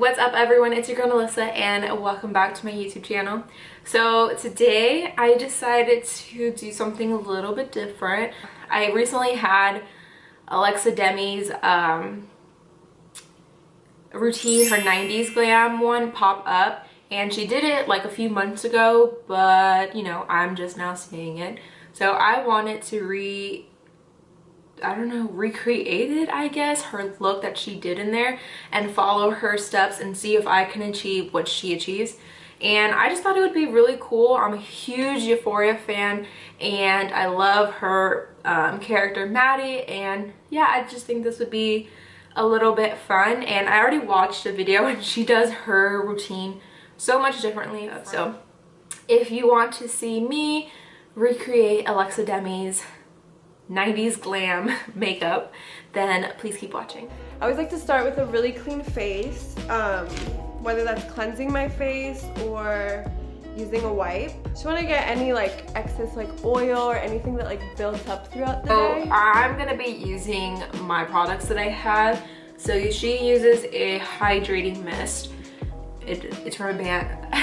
What's up everyone, it's your girl Alyssa and welcome back to my YouTube channel. So today I decided to do something a little bit different. I recently had Demie's routine, her 90s Glam one, pop up, and she did it like a few months ago, but you know, I'm just now seeing it. So I wanted to recreate it, I guess, her look that she did in there, and follow her steps and see if I can achieve what she achieves. And I just thought it would be really cool. I'm a huge Euphoria fan and I love her character Maddie, and yeah, I just think this would be a little bit fun. And I already watched a video and she does her routine so much differently. So if you want to see me recreate Demie's 90s Glam makeup, then please keep watching. I always like to start with a really clean face, whether that's cleansing my face or using a wipe. Just want to get any like excess like oil or anything that like builds up throughout the day. So I'm gonna be using my products that I have. So she uses a hydrating mist. It's from a band.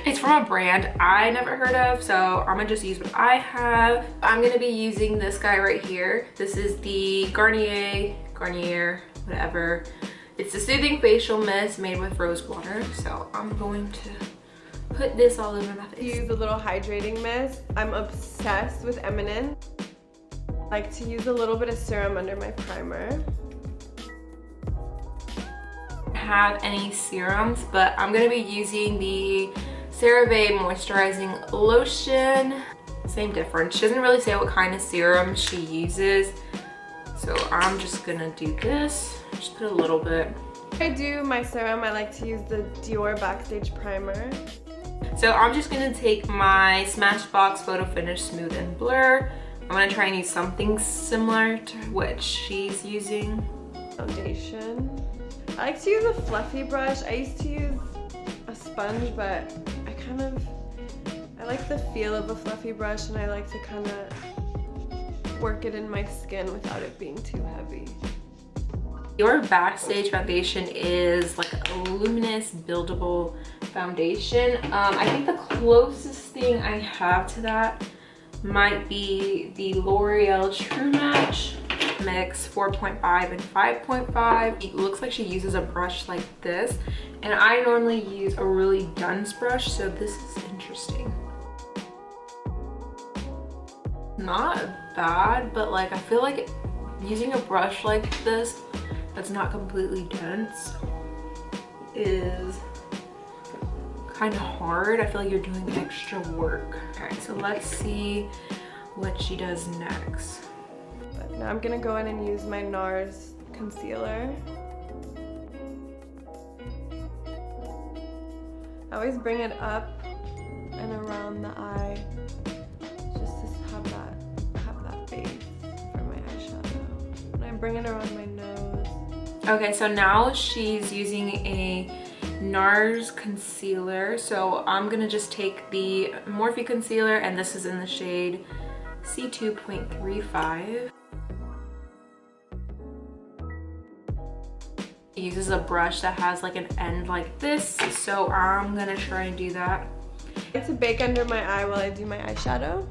It's from a brand I never heard of, so I'm gonna just use what I have. I'm gonna be using this guy right here. This is the Garnier, whatever. It's a soothing facial mist made with rose water. So I'm going to put this all over my face. Use a little hydrating mist. I'm obsessed with Eminence. I like to use a little bit of serum under my primer. Have any serums, but I'm gonna be using the CeraVe moisturizing lotion. Same difference. She doesn't really say what kind of serum she uses, so I'm just gonna do this. Just put a little bit. I do my serum, I like to use the Dior Backstage Primer. So I'm just gonna take my Smashbox Photo Finish Smooth and Blur. I'm gonna try and use something similar to what she's using. Foundation. I like to use a fluffy brush. I used to use a sponge, but I like the feel of a fluffy brush, and I like to kind of work it in my skin without it being too heavy. Your Backstage foundation is like a luminous buildable foundation. I think the closest thing I have to that might be the L'Oreal True Match Mix 4.5 and 5.5. It looks like she uses a brush like this, and I normally use a really dense brush, so this is interesting. Not bad, but like I feel like using a brush like this that's not completely dense is kind of hard. I feel like you're doing extra work. Okay, so let's see what she does next. But now I'm gonna go in and use my NARS concealer. I always bring it up and around the eye, just to have that base for my eyeshadow. And I bring it around my nose. Okay, so now she's using a NARS concealer. So I'm gonna just take the Morphe concealer, and this is in the shade C2.35. It uses a brush that has like an end like this, so I'm gonna try and do that. I like to bake under my eye while I do my eyeshadow.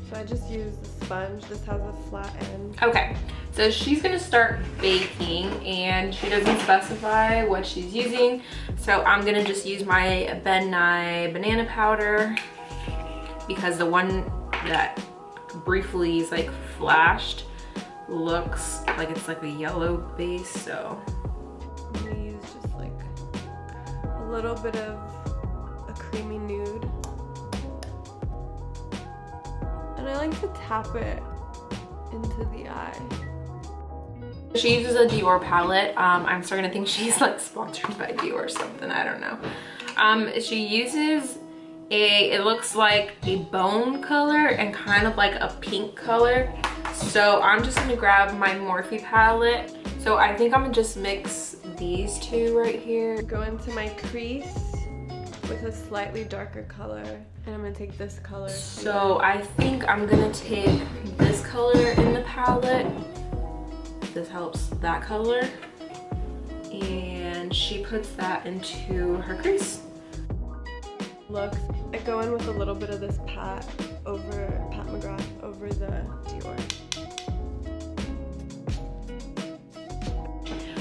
So I just use the sponge. This has a flat end. Okay, so she's gonna start baking and she doesn't specify what she's using. So I'm gonna just use my Ben Nye banana powder, because the one that briefly is like flashed looks like it's like a yellow base. So I'm gonna use just like a little bit of a creamy nude, and I like to tap it into the eye. She uses a Dior palette. I'm starting to think she's like sponsored by Dior or something, I don't know. She uses it looks like a bone color and kind of like a pink color. So I'm just gonna grab my Morphe palette. So I think I'm gonna just mix these two right here. Go into my crease with a slightly darker color, and I'm gonna take this color. So I think I'm gonna take this color in the palette. This helps that color. she puts that into her crease. Looks, I go in with a little bit of this Pat McGrath over the Dior.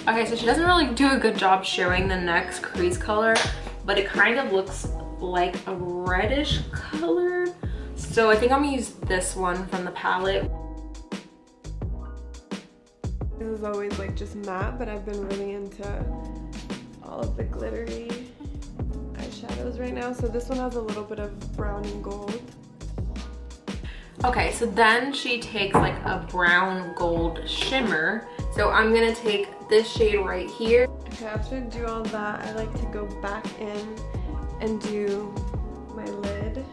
Okay, so she doesn't really do a good job showing the next crease color, but it kind of looks like a reddish color. So I think I'm gonna use this one from the palette. This is always like just matte, but I've been really into all of the glittery eyeshadows right now. So this one has a little bit of brown and gold. Okay, so then she takes like a brown gold shimmer. So I'm gonna take this shade right here. Okay, after I do all that, I like to go back in and do my lid.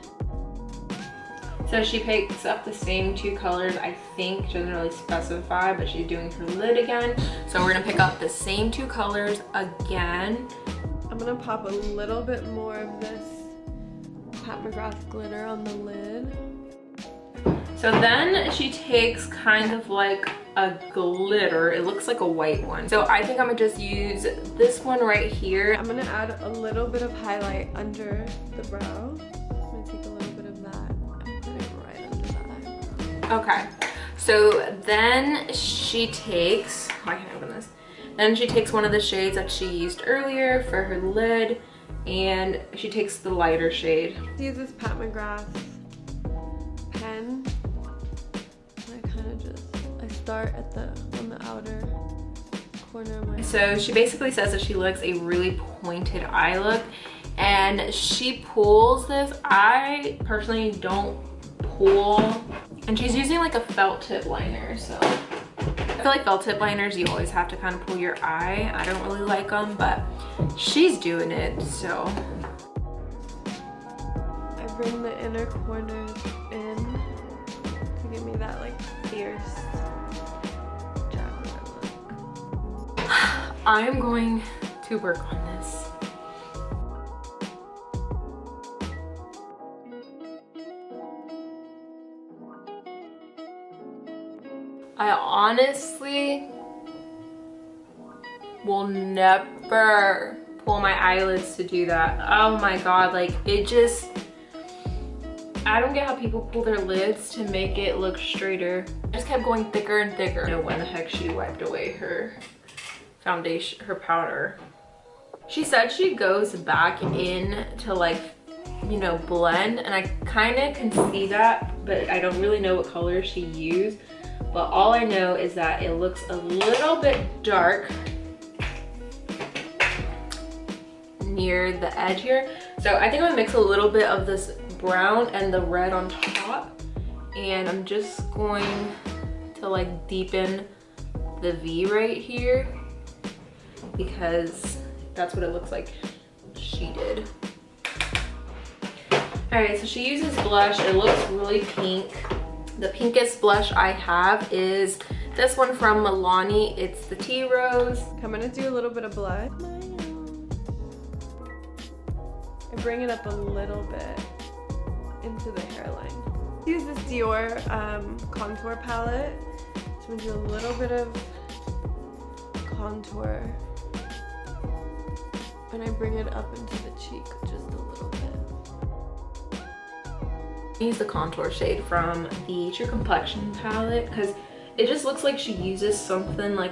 So she picks up the same two colors, I think. She doesn't really specify, but she's doing her lid again. So we're gonna pick up the same two colors again. I'm gonna pop a little bit more of this Pat McGrath glitter on the lid. So then she takes kind of like a glitter. It looks like a white one. So I think I'm gonna just use this one right here. I'm gonna add a little bit of highlight under the brow. I'm gonna take a little bit of that and put it right under the eyebrow. Okay, so then she takes, oh, I can't open this. Then she takes one of the shades that she used earlier for her lid, and she takes the lighter shade. I use this Pat McGrath pen. I start at on the outer corner of my. So she basically says that she likes a really pointed eye look, and she pulls this. I personally don't pull, and she's using like a felt tip liner. So I feel like felt tip liners, you always have to kind of pull your eye. I don't really like them, but she's doing it, so. I bring the inner corners in to give me that like fierce jaguar look. I am going to work on this. I honestly will never pull my eyelids to do that. Oh my god, like it just, I don't get how people pull their lids to make it look straighter. I just kept going thicker and thicker. I don't know when the heck she wiped away her foundation, her powder. She said she goes back in to like, you know, blend, and I kind of can see that, but I don't really know what color she used. But all I know is that it looks a little bit dark near the edge here. So I think I'm gonna mix a little bit of this brown and the red on top, and I'm just going to like deepen the V right here because that's what it looks like she did. All right, so she uses blush. It looks really pink. The pinkest blush I have is this one from Milani. It's the Tea Rose. I'm gonna do a little bit of blush. I bring it up a little bit into the hairline. Use this Dior contour palette. So I'm gonna do a little bit of contour, and I bring it up into the cheek just a little bit. I use the contour shade from the True Complexion palette because it just looks like she uses something like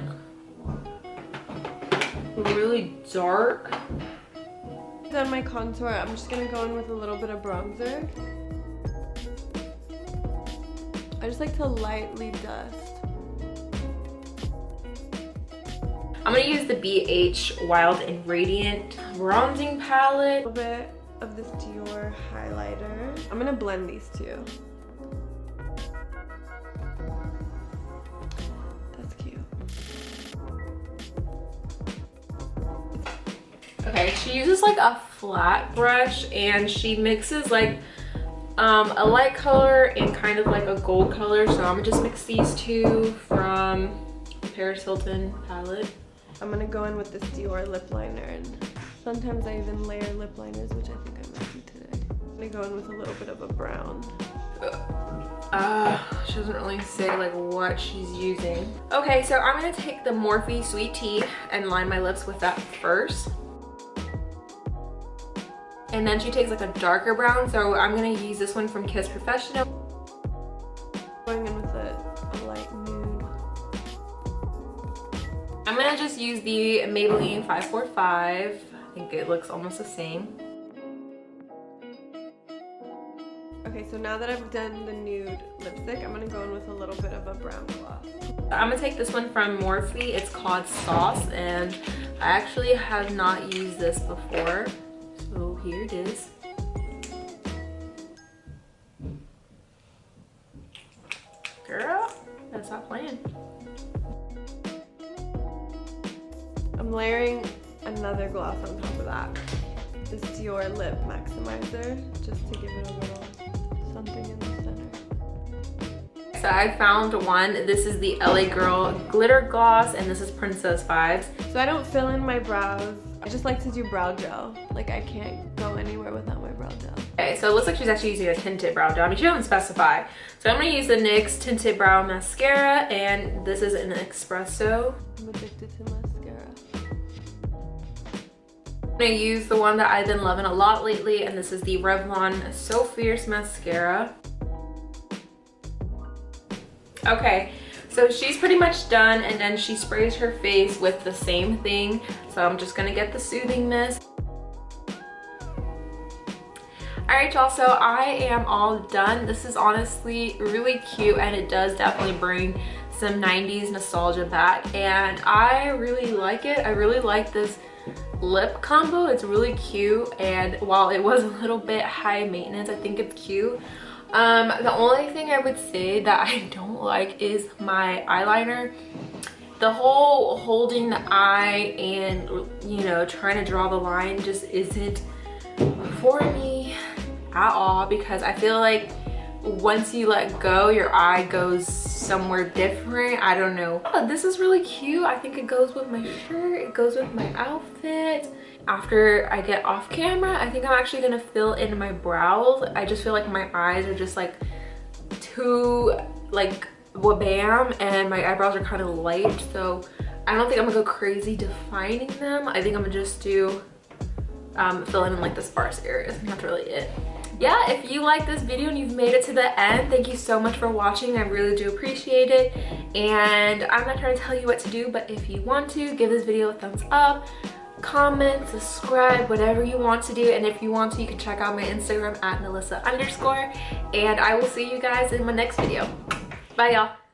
really dark. Done my contour, I'm just gonna go in with a little bit of bronzer. I just like to lightly dust. I'm gonna use the BH Wild and Radiant bronzing palette. A little bit of this Dior highlighter. I'm gonna blend these two. That's cute. Okay, she uses like a flat brush, and she mixes like a light color and kind of like a gold color. So I'm gonna just mix these two from the Paris Hilton palette. I'm gonna go in with this Dior lip liner, and sometimes I even layer lip liners, which I think I might do today. I'm gonna go in with a little bit of a brown. She doesn't really say like what she's using. Okay, so I'm gonna take the Morphe Sweet Tea and line my lips with that first. And then she takes like a darker brown, so I'm gonna use this one from Kiss Professional. Going in with a light nude. I'm gonna just use the Maybelline 545. I think it looks almost the same. Okay, so now that I've done the nude lipstick, I'm gonna go in with a little bit of a brown gloss. I'm gonna take this one from Morphe. It's called Sauce, and I actually have not used this before. So here it is. Girl, that's not playing. I'm layering another gloss on top of that. This Dior Lip Maximizer, just to give it a little something in the center. So I found one. This is the LA Girl Glitter Gloss, and this is Princess Vibes. So I don't fill in my brows. I just like to do brow gel. Like, I can't go anywhere without my brow gel. Okay, so it looks like she's actually using a tinted brow gel. I mean, she doesn't specify. So I'm gonna use the NYX Tinted Brow Mascara, and this is an espresso. I'm addicted to mascara. I'm gonna use the one that I've been loving a lot lately, and this is the Revlon So Fierce Mascara. Okay, so she's pretty much done, and then she sprays her face with the same thing. So I'm just gonna get the soothing mist. Alright y'all, so I am all done. This is honestly really cute, and it does definitely bring some 90s nostalgia back, and I really like it. I really like this lip combo. It's really cute, and while it was a little bit high maintenance, I think it's cute. The only thing I would say that I don't like is my eyeliner. The whole holding the eye and, you know, trying to draw the line just isn't for me at all, because I feel like once you let go, your eye goes somewhere different. I don't know. Oh, this is really cute. I think it goes with my shirt. It goes with my outfit. After I get off camera, I think I'm actually gonna fill in my brows. I just feel like my eyes are just like too like wabam, and my eyebrows are kind of light, so I don't think I'm gonna go crazy defining them. I think I'm gonna just do fill in like the sparse areas, and that's really it. Yeah, if you like this video and you've made it to the end, thank you so much for watching. I really do appreciate it, and I'm not trying to tell you what to do, but if you want to, give this video a thumbs up, comment, subscribe, whatever you want to do. And if you want to, you can check out my Instagram at Melissa_, and I will see you guys in my next video. Bye y'all.